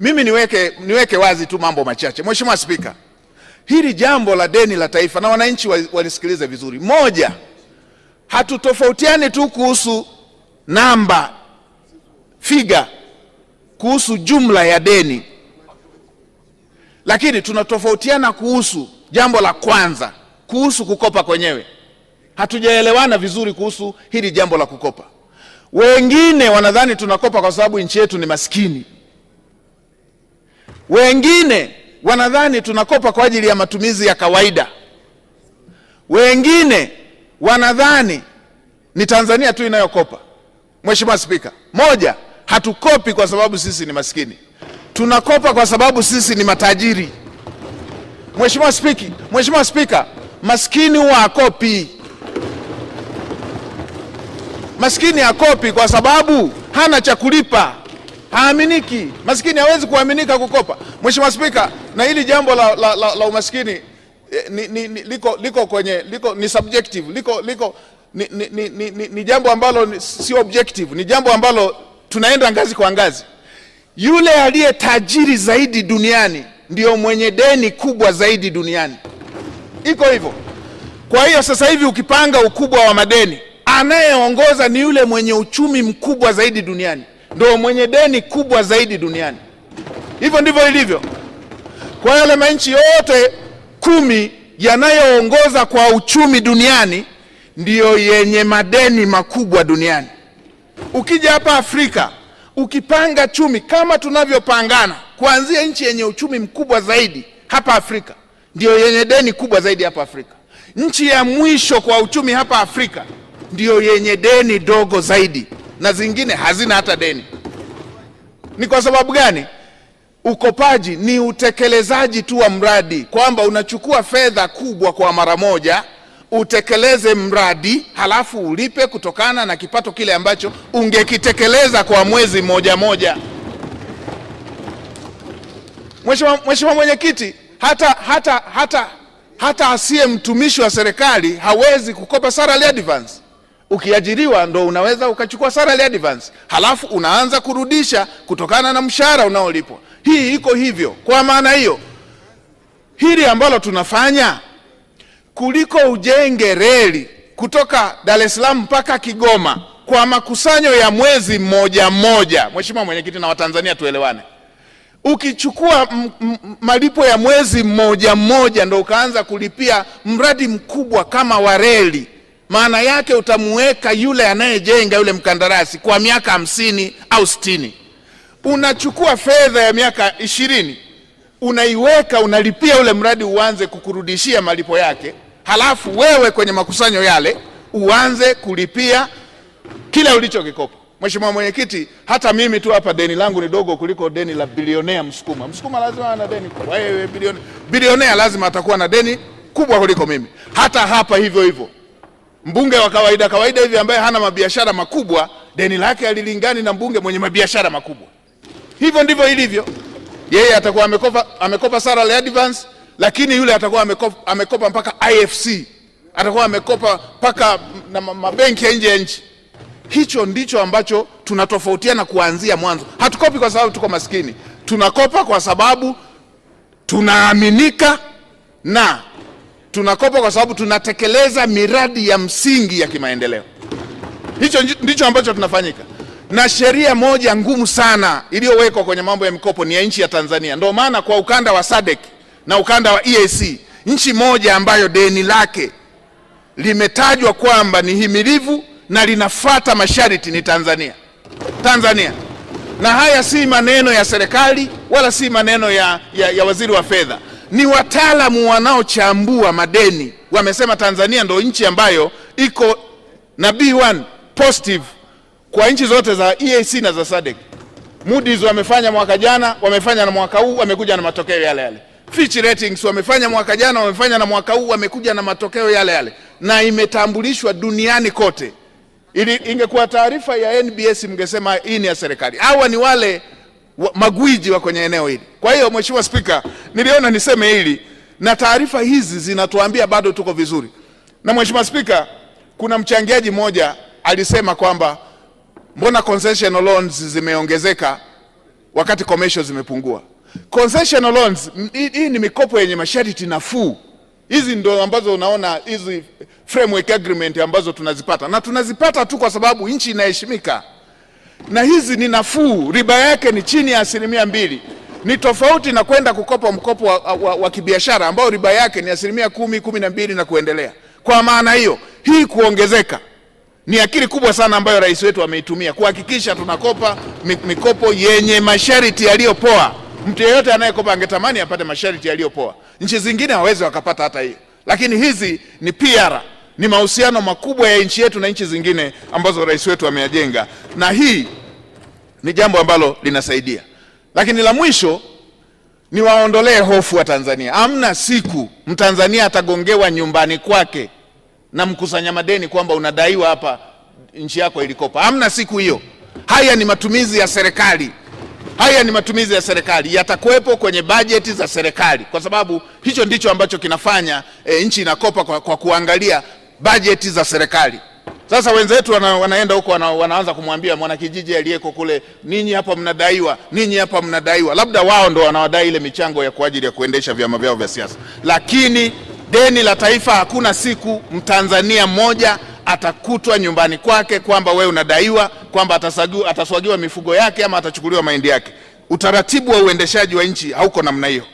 Mimi niweke wazi tu mambo machache. Mheshimiwa Spika, hili jambo la deni la taifa, na wananchi walisikilize vizuri. Moja, hatutofautiani tu kuhusu namba, figa, kuhusu jumla ya deni, lakini tunatofautiana kuhusu jambo la kwanza, kuhusu kukopa kwenyewe. Hatujaelewana vizuri kuhusu hili jambo la kukopa. Wengine wanadhani tunakopa kwa sababu nchi yetu ni maskini. Wengine wanadhani tunakopa kwa ajili ya matumizi ya kawaida. Wengine wanadhani ni Tanzania tu inayokopa. Mheshimiwa Spika, moja, hatukopi kwa sababu sisi ni maskini. Tunakopa kwa sababu sisi ni matajiri. Mheshimiwa Spika, maskini huwa hakopi. Maskini hakopi kwa sababu hana cha kulipa. Haaminiki. Maskini hawezi kuaminika kukopa. Mheshimiwa Spika, na hili jambo la umaskini ni subjective, ni jambo ambalo si objective, ni jambo ambalo tunaenda ngazi kwa ngazi. Yule aliye tajiri zaidi duniani ndio mwenye deni kubwa zaidi duniani. Iko hivyo. Kwa hiyo sasa hivi ukipanga ukubwa wa madeni, anayeongoza ni yule mwenye uchumi mkubwa zaidi duniani, ndio mwenye deni kubwa zaidi duniani. Hivyo ndivyo ilivyo. Kwa yale manchi yote 10 yanayoongoza kwa uchumi duniani ndio yenye madeni makubwa duniani. Ukija hapa Afrika, ukipanga chumi kama tunavyopangana, kuanzia nchi yenye uchumi mkubwa zaidi hapa Afrika ndio yenye deni kubwa zaidi hapa Afrika. Nchi ya mwisho kwa uchumi hapa Afrika ndio yenye deni dogo zaidi, na zingine hazina hata deni. Ni kwa sababu gani? Ukopaji ni utekelezaji tu wa mradi, kwamba unachukua fedha kubwa kwa mara moja, utekeleze mradi, halafu ulipe kutokana na kipato kile ambacho ungekitekeleza kwa mwezi moja. Mheshimiwa Mwenyekiti, hata asiye mtumishi wa serikali hawezi kukopa salary advance. Ukiajiriwa ndo unaweza ukachukua salary advance, halafu unaanza kurudisha kutokana na mshahara unaolipwa. Hii iko hivyo. Kwa maana hiyo, hili ambalo tunafanya, kuliko ujenge reli kutoka Dar es Salaam mpaka Kigoma kwa makusanyo ya mwezi mmoja, Mheshimiwa Mwenyekiti na Watanzania tuelewane, ukichukua malipo ya mwezi mmoja ndo ukaanza kulipia mradi mkubwa kama wa reli, maana yake utamuweka yule anayejenga, yule mkandarasi, kwa miaka 50 au 60. Unachukua fedha ya miaka 20, unaiweka, unalipia ule mradi uanze kukurudishia malipo yake, halafu wewe kwenye makusanyo yale uanze kulipia kila ulichokikopa. Mheshimiwa Mwenyekiti, hata mimi tu hapa deni langu ni dogo kuliko deni la bilionea Msukuma. Msukuma lazima ana deni kubwa. Wewe bilionea lazima atakuwa na deni kubwa kuliko mimi. Hata hapa hivyo. Mbunge wa kawaida hivi ambaye hana mabiashara makubwa, deni lake halilingani na mbunge mwenye mabiashara makubwa. Hivyo ndivyo ilivyo. Yeye atakuwa amekopa salary advance, lakini yule atakuwa amekopa mpaka IFC. Atakuwa amekopa mpaka na mabenki ya nje ya nchi. Hicho ndicho ambacho tunatofautiana kuanzia mwanzo. Hatukopi kwa sababu tuko maskini. Tunakopa kwa sababu tunaaminika, na tunakopa kwa sababu tunatekeleza miradi ya msingi ya kimaendeleo. Hicho ndicho ambacho tunafanyika. Na sheria moja ngumu sana iliyowekwa kwenye mambo ya mikopo ni ya nchi ya Tanzania. Ndio maana kwa ukanda wa SADC na ukanda wa EAC, nchi moja ambayo deni lake limetajwa kwamba ni himilivu na linafuata masharti ni Tanzania. Na haya si maneno ya serikali wala si maneno ya waziri wa fedha. Ni wataalamu wanaochambua madeni. Wamesema Tanzania ndio nchi ambayo iko na B1 positive kwa nchi zote za EAC na za SADC. Moody's wamefanya mwaka jana, wamefanya na mwaka huu, wamekuja na matokeo yale. Fitch Ratings wamefanya mwaka jana, wamefanya na mwaka huu, wamekuja na matokeo yale. Na imetambulishwa duniani kote. Ingekuwa taarifa ya NBS mngesema hii ni ya serikali. Hawa ni wale magwiji wa kwenye eneo hili. Kwa hiyo Mheshimiwa Spika, niliona niseme hili, na taarifa hizi zinatuambia bado tuko vizuri. Na Mheshimiwa Spika, kuna mchangiaji mmoja alisema kwamba mbona concessional loans zimeongezeka wakati commercial zimepungua. Concessional loans, hii ni mikopo yenye masharti nafuu. Hizi ndo ambazo unaona hizi framework agreement ambazo tunazipata, na tunazipata tu kwa sababu nchi inaheshimika. Na hizi ni nafuu, riba yake ni chini ya 2%. Ni tofauti na kwenda kukopa mkopo wa kibiashara ambao riba yake ni 10%, 12% na kuendelea. Kwa maana hiyo, hii kuongezeka ni akili kubwa sana ambayo rais wetu ameitumia kuhakikisha tunakopa mikopo yenye masharti yaliyopoa. Mtu yeyote anayekopa angetamani apate masharti yaliyopoa. Nchi zingine hawezi wakapata hata hiyo. Lakini hizi ni PR, ni mahusiano makubwa ya nchi yetu na nchi zingine ambazo rais wetu ameyajenga, na hii ni jambo ambalo linasaidia. Lakini la mwisho ni waondolee hofu wa Tanzania. Hamna siku Mtanzania atagongewa nyumbani kwake na mkusanya madeni kwamba unadaiwa hapa nchi yako ilikopa. Hamna siku hiyo. Haya ni matumizi ya serikali. Haya ni matumizi ya serikali, yatakuwepo kwenye bajeti za serikali, kwa sababu hicho ndicho ambacho kinafanya nchi inakopa kwa kuangalia bajeti za serikali. Sasa wenzetu wanaenda huko wanaanza kumwambia mwanakijiji aliyeko kule, ninyi hapa mnadaiwa, ninyi hapa mnadaiwa. Labda wao ndo wanawadai ile michango ya kwa ajili ya kuendesha vyama vyao vya siasa. Lakini deni la taifa, hakuna siku Mtanzania mmoja atakutwa nyumbani kwake kwamba wewe unadaiwa, kwamba ataswagiwa mifugo yake ama atachukuliwa mahindi yake. Utaratibu wa uendeshaji wa nchi hauko namna hiyo.